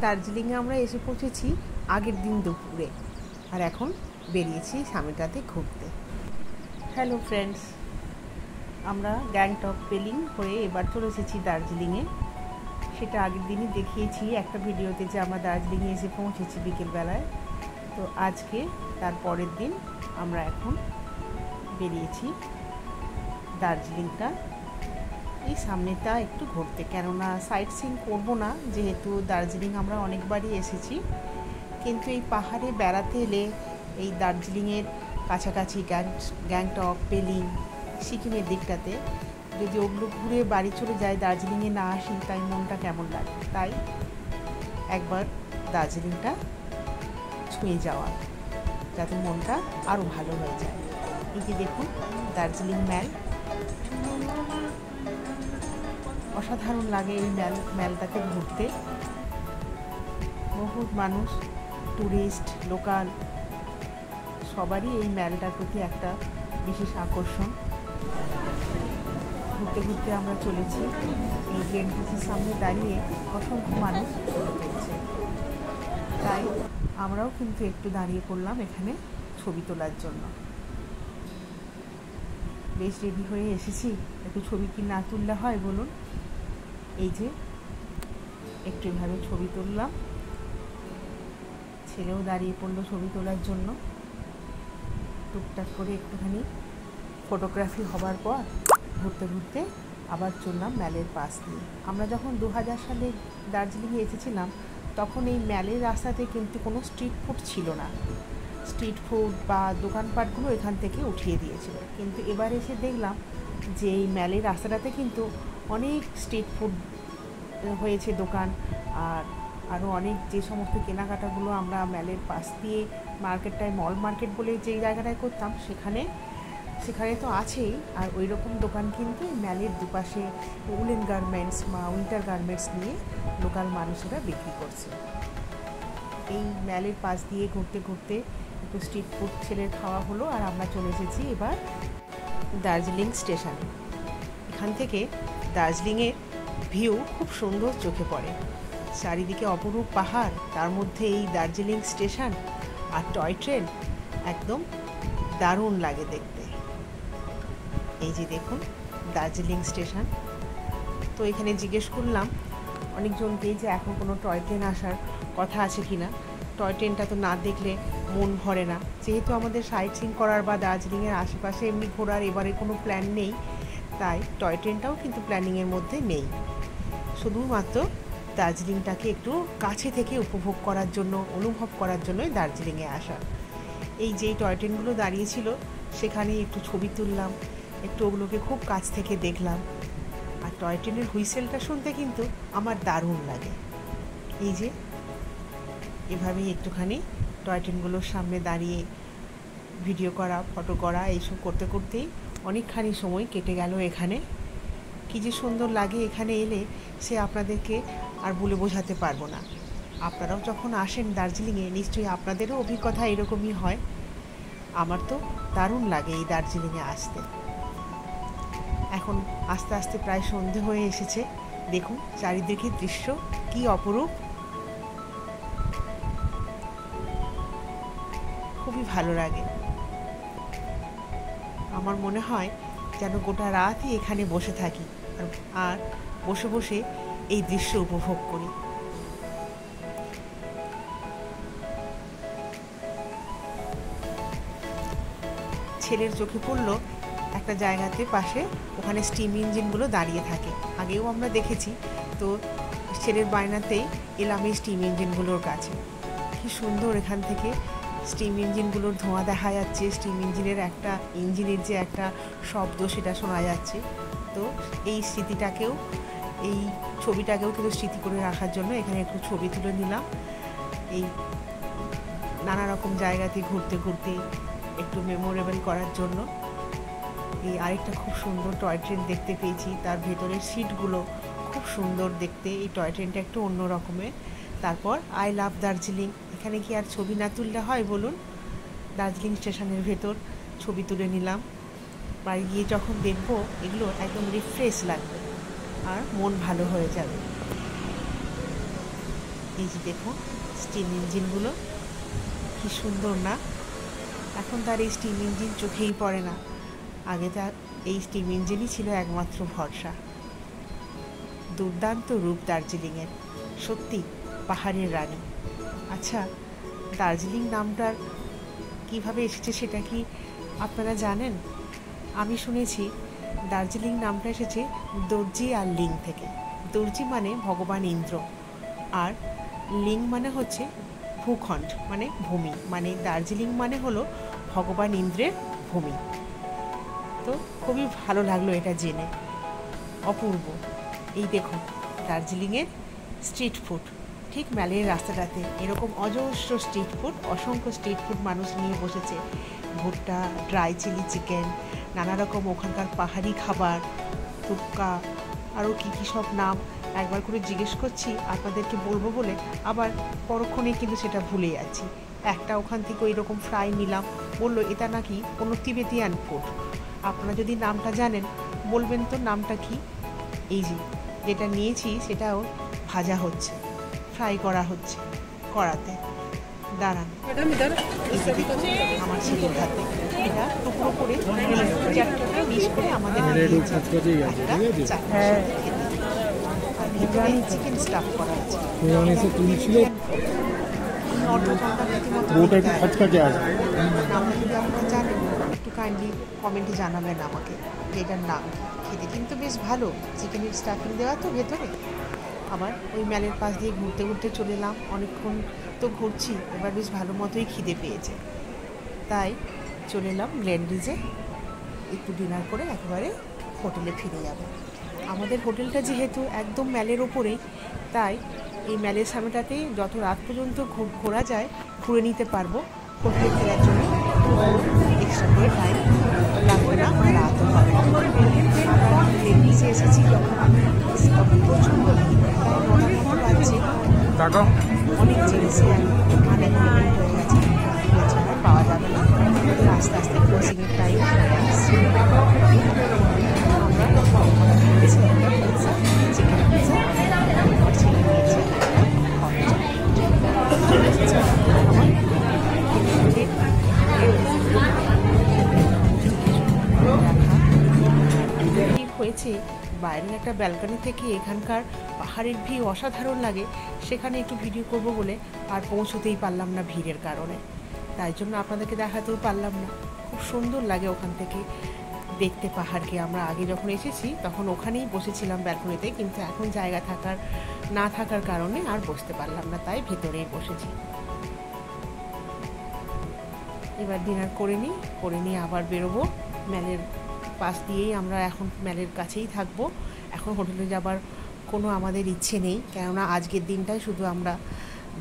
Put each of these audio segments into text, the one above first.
দার্জিলিংয়ে আমরা এসে পৌঁছেছি আগের দিন দুপুরে, আর এখন বেরিয়েছি সামিটাতে ঘুরতে। হ্যালো ফ্রেন্ডস, আমরা গ্যাংটক পেলিং হয়ে এবার চলে এসেছি দার্জিলিংয়ে। সেটা আগের দিনই দেখিয়েছি একটা ভিডিওতে যে আমরা দার্জিলিংয়ে এসে পৌঁছেছি বিকেলবেলায়। তো আজকে তার পরের দিন আমরা এখন বেরিয়েছি দার্জিলিংটা এই সামনেটা একটু ঘুরতে, কেননা সাইট সিন করবো না, যেহেতু দার্জিলিং আমরা অনেকবারই এসেছি। কিন্তু এই পাহাড়ে বেড়াতে এলে এই দার্জিলিংয়ের কাছাকাছি গ্যাংটক, পেলিং, সিকিমের দিকটাতে যদি ওগুলো ঘুরে বাড়ি চলে যায়, দার্জিলিংয়ে না আসি, তাই মনটা কেমন লাগে। তাই একবার দার্জিলিংটা ছুঁয়ে যাওয়া, যাতে মনটা আরও ভালো হয়ে যায়। এই যে দেখুন দার্জিলিং ম্যাল, অসাধারণ লাগে এই ম্যালটাতে ঘুরতে। বহুত মানুষ, ট্যুরিস্ট, লোকাল সবারই এই ম্যালটার প্রতি একটা বিশেষ আকর্ষণ। ঘুরতে ঘুরতে আমরা চলেছি এই বিএনটিসির সামনে দাঁড়িয়ে অসংখ্য মানুষ পেয়েছে, তাই আমরাও কিন্তু একটু দাঁড়িয়ে পড়লাম এখানে ছবি তোলার জন্য। বেশ রেডি হয়ে এসেছি, একটু ছবি কি না তুললে হয় বলুন। এই যে একটু এভাবে ছবি তুললাম, ছেলেও দাঁড়িয়ে পড়লো ছবি তোলার জন্য। টুকটাক করে একটুখানি ফটোগ্রাফি হবার পর ঘুরতে ঘুরতে আবার চললাম ম্যালের পাশ দিয়ে। আমরা যখন 2000 সালে দার্জিলিংয়ে এসেছিলাম, তখন এই ম্যালের রাস্তাতে কিন্তু কোনো স্ট্রিট ফুড ছিল না। স্ট্রিট ফুড বা দোকানপাটগুলো এখান থেকে উঠিয়ে দিয়েছিল। কিন্তু এবার এসে দেখলাম যে এই ম্যালের রাস্তাটাতে কিন্তু অনেক স্ট্রিট ফুড হয়েছে দোকান, আর আরও অনেক যে সমস্ত কেনাকাটাগুলো আমরা ম্যালের পাশ দিয়ে মার্কেটটায়, মল মার্কেট বলে যেই জায়গাটায় করতাম, সেখানে তো আছেই। আর ওই রকম দোকান কিন্তু ম্যালের দুপাশে উলেন গার্মেন্টস বা উইন্টার গার্মেন্টস নিয়ে লোকাল মানুষেরা বিক্রি করছে। এই ম্যালের পাশ দিয়ে ঘুরতে ঘুরতে একটু স্ট্রিট ফুড ছেলের খাওয়া হলো, আর আমরা চলে এসেছি এবার দার্জিলিং স্টেশনে। এখান থেকে দার্জিলিংয়ের ভিউ খুব সুন্দর চোখে পড়ে। চারিদিকে অপরূপ পাহাড়, তার মধ্যে এই দার্জিলিং স্টেশন আর টয় ট্রেন, একদম দারুণ লাগে দেখতে। এই যে দেখুন দার্জিলিং স্টেশন। তো এখানে জিজ্ঞেস করলাম অনেকজনকে যে এখন কোনো টয় ট্রেন আসার কথা আছে কি না। টয় ট্রেনটা তো না দেখলে মন ভরে না, যেহেতু আমাদের সাইট সিন করার বা দার্জিলিংয়ের আশেপাশে এমনি ঘোরার এবারে কোনো প্ল্যান নেই, তাই টয় ট্রেনটাও কিন্তু প্ল্যানিংয়ের মধ্যে নেই। শুধুমাত্র দার্জিলিংটাকে একটু কাছে থেকে উপভোগ করার জন্য, অনুভব করার জন্যই দার্জিলিংয়ে আসা। এই যেই টয় ট্রেনগুলো দাঁড়িয়েছিল সেখানে একটু ছবি তুললাম, একটু ওগুলোকে খুব কাছ থেকে দেখলাম। আর টয় ট্রেনের হুইসেলটা শুনতে কিন্তু আমার দারুণ লাগে। এই যে এভাবেই একটুখানি টয় ট্রেনগুলোর সামনে দাঁড়িয়ে ভিডিও করা, ফটো করা, এইসব করতে করতেই অনেকখানি সময় কেটে গেল এখানে। কী যে সুন্দর লাগে এখানে এলে, সে আপনাদেরকে আর বলে বোঝাতে পারবো না। আপনারাও যখন আসেন দার্জিলিংয়ে, নিশ্চয়ই আপনাদেরও অভিজ্ঞতা এরকমই হয়। আমার তো দারুণ লাগে এই দার্জিলিংয়ে আসতে। এখন আস্তে আস্তে প্রায় সন্ধে হয়ে এসেছে। দেখুন চারিদিকের দৃশ্য কি অপরূপ, খুবই ভালো লাগে। আমার মনে হয় যেন গোটা রাতই এখানে বসে থাকি আর বসে বসে এই দৃশ্য উপভোগ করি। ছেলের চোখে পড়লো একটা জায়গাতে পাশে, ওখানে স্টিম ইঞ্জিনগুলো দাঁড়িয়ে থাকে। আগেও আমরা দেখেছি, তো ছেলের বায়নাতেই এলাম এই স্টিম ইঞ্জিনগুলোর কাছে। কি সুন্দর এখান থেকে স্টিম ইঞ্জিনগুলোর ধোঁয়া দেখা যাচ্ছে, স্টিম ইঞ্জিনের একটা ইঞ্জিনের যে একটা শব্দ সেটা শোনা যাচ্ছে। তো এই স্মৃতিটাকেও, এই ছবিটাকেও কিন্তু স্মৃতি করে রাখার জন্য এখানে একটু ছবি তুলে নিলাম। এই নানা রকম জায়গাতে ঘুরতে ঘুরতে একটু মেমোরেবল করার জন্য। এই আরেকটা খুব সুন্দর টয় ট্রেন দেখতে পেয়েছি, তার ভেতরের সিটগুলো খুব সুন্দর দেখতে। এই টয় ট্রেনটা একটু অন্য রকমের। তারপর আই লাভ দার্জিলিং, এখানে কি আর ছবি না তুললে হয় বলুন। দার্জিলিং স্টেশনের ভেতর ছবি তুলে নিলাম। বাড়ি গিয়ে যখন দেখবো এগুলো একদম রিফ্রেশ লাগবে আর মন ভালো হয়ে যাবে। এই যে দেখুন স্টিম ইঞ্জিনগুলো কি সুন্দর না। এখন তার এই স্টিম ইঞ্জিন চোখেই পড়ে না, আগে তার এই স্টিম ইঞ্জিনই ছিল একমাত্র ভরসা। দুর্দান্ত রূপ দার্জিলিংয়ের, সত্যি পাহাড়ের রানী। আচ্ছা, দার্জিলিং নামটার কিভাবে এসেছে সেটা কি আপনারা জানেন? আমি শুনেছি দার্জিলিং নামটা এসেছে দর্জি আর লিং থেকে। দর্জি মানে ভগবান ইন্দ্র, আর লিং মানে হচ্ছে ভূখণ্ড মানে ভূমি, মানে দার্জিলিং মানে হলো ভগবান ইন্দ্রের ভূমি। তো খুবই ভালো লাগলো এটা জেনে, অপূর্ব। এই দেখুন দার্জিলিংয়ের স্ট্রিট ফুড, ঠিক ম্যালের রাস্তাটাতে এরকম অজস্র স্ট্রিট ফুড, অসংখ্য স্ট্রিট ফুড মানুষ নিয়ে বসেছে। ভুট্টা, ড্রাই চিলি চিকেন, নানা রকম ওখানকার পাহাড়ি খাবার, টুক্কা, আরও কী কী সব নাম একবার করে জিজ্ঞেস করছি আপনাদেরকে বলবো বলে, আবার পরক্ষণে কিন্তু সেটা ভুলে যাচ্ছি। একটা ওখান থেকে ওই রকম ফ্রাই নিলাম, বললো এটা নাকি কোনো তিবেতিয়ান ফুড। আপনারা যদি নামটা জানেন বলবেন তো নামটা কি। এই যে যেটা নিয়েছি সেটাও ভাজা হচ্ছে, ফ্রাই করা হচ্ছে কড়াতে। দাঁড়ান, আমার ছেলের হাতে এটা টুকরো করে চারটে পিস করে আমাদের চিকেন স্টাফ করা আছে। নামটা যদি আপনারা জানেন একটু কাইন্ডলি কমেন্টে জানাবেন আমাকে যে এটার নাম। খেতে কিন্তু বেশ ভালো, চিকেনের স্টাফিং দেওয়া তো ভেতরে। আবার ওই ম্যালের পাশ দিয়ে ঘুরতে ঘুরতে চলে এলাম, অনেকক্ষণ তো ঘুরছি, এবার বেশ ভালো মতোই খিদে পেয়েছে, তাই চলে এলাম গ্ল্যান্ডিজে। একটু ডিনার করে একেবারে হোটেলে ফিরে যাব। আমাদের হোটেলটা যেহেতু একদম ম্যালের ওপরেই, তাই এই ম্যালের সামনেটাতে যত রাত পর্যন্ত ঘোরা যায় ঘুরে নিতে পারবো। হোটেলে ফেরার জন্য এক্সট্রা করে টাইম লাগবে না, রাতও হবে না। আমরা গ্ল্যান্ডিজে এসেছি যখন প্রচণ্ড বাজছে, অনেক জিনিসই আনএভেলেবেল হয়ে গেছে, এছাড়া পাওয়া যাবে না। আস্তে আস্তে ক্লোজিংয়ের টাইম চিকেন পিৎজা ছেলে নিয়েছে হয়েছে। বাইরের একটা ব্যালকনি থেকে এখানকার পাহাড়ের ভিউ অসাধারণ লাগে, সেখানে একটু ভিডিও করব বলে আর পৌঁছতেই পারলাম না ভিড়ের কারণে, তাই জন্য আপনাদেরকে দেখাতেও পারলাম না। খুব সুন্দর লাগে ওখান থেকে দেখতে পাহাড়কে। আমরা আগে যখন এসেছি তখন ওখানেই বসেছিলাম ব্যালকনিতে, কিন্তু এখন জায়গা না থাকার কারণে আর বসতে পারলাম না, তাই ভেতরেই বসেছি। এবার ডিনার করে নিই আবার বেরোবো। ম্যালের পাশ দিয়েই আমরা এখন ম্যালের কাছেই থাকবো। এখন হোটেলে যাবার কোনো আমাদের ইচ্ছে নেই, কেননা আজকের দিনটাই শুধু আমরা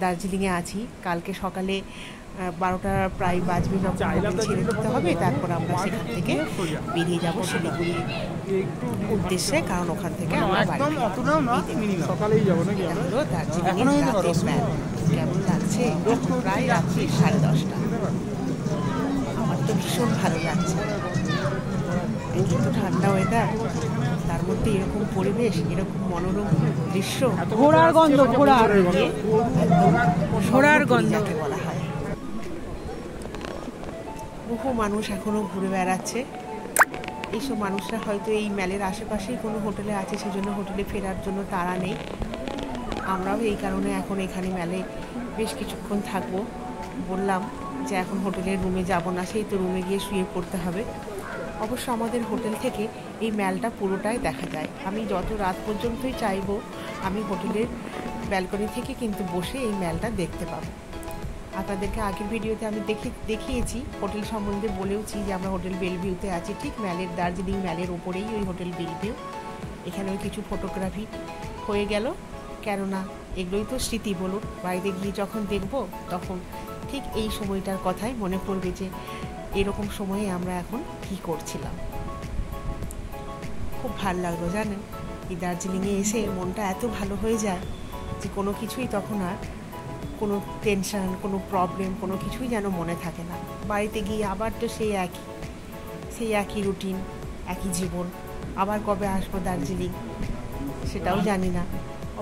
দার্জিলিংয়ে আছি। কালকে সকালে 12টা প্রায় বাজবে যখন ছেড়ে দিতে হবে, তারপর আমরা সেখান থেকে বেরিয়ে যাব শিলিগুড়ির উদ্দেশ্যে, কারণ ওখান থেকে আমরা হলো দার্জিলিংয়ের রাতের ম্যাল। কেমন লাগছে? প্রায় রাত্রি 10:30। আমার তো ভীষণ ভালো লাগছে। কিন্তু ঠান্ডা ওয়েদার, তার মধ্যে এরকম পরিবেশ, এরকম মনোরম দৃশ্য, ঘোড়ার গন্ধ, ঘোড়ার গন্ধ বলা হয়। বহু মানুষ এখনো ঘুরে বেড়াচ্ছে। এইসব মানুষরা হয়তো এই ম্যালের আশেপাশেই কোনো হোটেলে আছে, সেজন্য হোটেলে ফেরার জন্য তাড়া নেই। আমরাও এই কারণে এখন এখানে ম্যালে বেশ কিছুক্ষণ থাকবো। বললাম যে এখন হোটেলের রুমে যাব না, সেই তো রুমে গিয়ে শুয়ে পড়তে হবে। অবশ্য আমাদের হোটেল থেকে এই ম্যালটা পুরোটাই দেখা যায়। আমি যত রাত পর্যন্তই চাইবো আমি হোটেলের ব্যালকনি থেকে কিন্তু বসে এই ম্যালটা দেখতে পাবো। আপনাদেরকে আগের ভিডিওতে আমি দেখিয়েছি, হোটেল সম্বন্ধে বলেওছি যে আমরা হোটেল বেলভিউতে আছি, ঠিক দার্জিলিং ম্যালের ওপরেই ওই হোটেল বেলভিউ। এখানেও কিছু ফটোগ্রাফি হয়ে গেল, কেননা এগুলোই তো স্মৃতি বলুন। বাইরে গিয়ে যখন দেখব তখন ঠিক এই সময়টার কথাই মনে পড়বে যে এরকম সময়ে আমরা এখন কি করছিলাম। খুব ভালো লাগলো জানেন, এই দার্জিলিংয়ে এসে মনটা এত ভালো হয়ে যায় যে কোনো কিছুই তখন আর কোনো টেনশন, কোনো প্রবলেম, কোনো কিছুই যেন মনে থাকে না। বাড়িতে গিয়ে আবার তো সেই একই রুটিন, একই জীবন। আবার কবে আসবো দার্জিলিং সেটাও জানি না।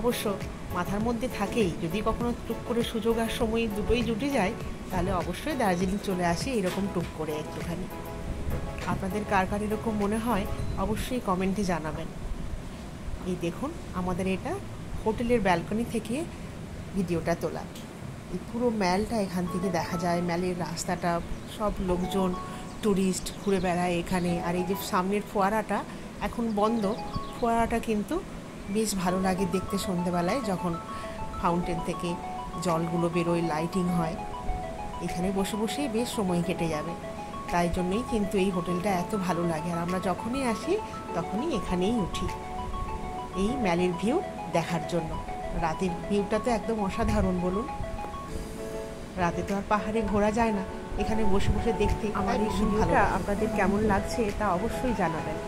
অবশ্য মাথার মধ্যে থাকেই, যদি কখনো টুক করে সুযোগ আর সময় দুটোই জুটে যায় তাহলে অবশ্যই দার্জিলিং চলে আসি এরকম টুক করে একটুখানি। আপনাদের কার কার এরকম মনে হয় অবশ্যই কমেন্টে জানাবেন। এই দেখুন আমাদের এটা হোটেলের ব্যালকনি থেকে ভিডিওটা তোলা। এই পুরো ম্যালটা এখান থেকে দেখা যায়, ম্যালের রাস্তাটা, সব লোকজন ট্যুরিস্ট ঘুরে বেড়ায় এখানে। আর এই যে সামনের ফোয়ারাটা এখন বন্ধ, ফোয়ারাটা কিন্তু বেশ ভালো লাগে দেখতে সন্ধেবেলায় যখন ফাউন্টেন থেকে জলগুলো বেরোয়, লাইটিং হয়। এখানে বসে বসেই বেশ সময় কেটে যাবে, তাই জন্যই কিন্তু এই হোটেলটা এত ভালো লাগে। আর আমরা যখনই আসি তখনই এখানেই উঠি এই ম্যালের ভিউ দেখার জন্য। রাতের ভিউটা তো একদম অসাধারণ বলুন। রাতে তো আর পাহাড়ে ঘোরা যায় না, এখানে বসে বসে দেখতে আমার এই ভিডিওটা আপনাদের কেমন লাগছে তা অবশ্যই জানাবেন।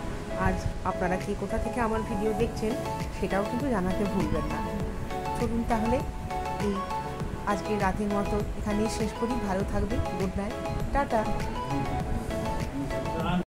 আজ আপনারা কি কোথা থেকে আমার ভিডিও দেখছেন সেটাও কিন্তু জানাতে ভুলবেন না। চলুন তাহলে এই আজকে রাতের মতো এখানেই শেষ করি। ভালো থাকবেন, গুড নাইট, টাটা।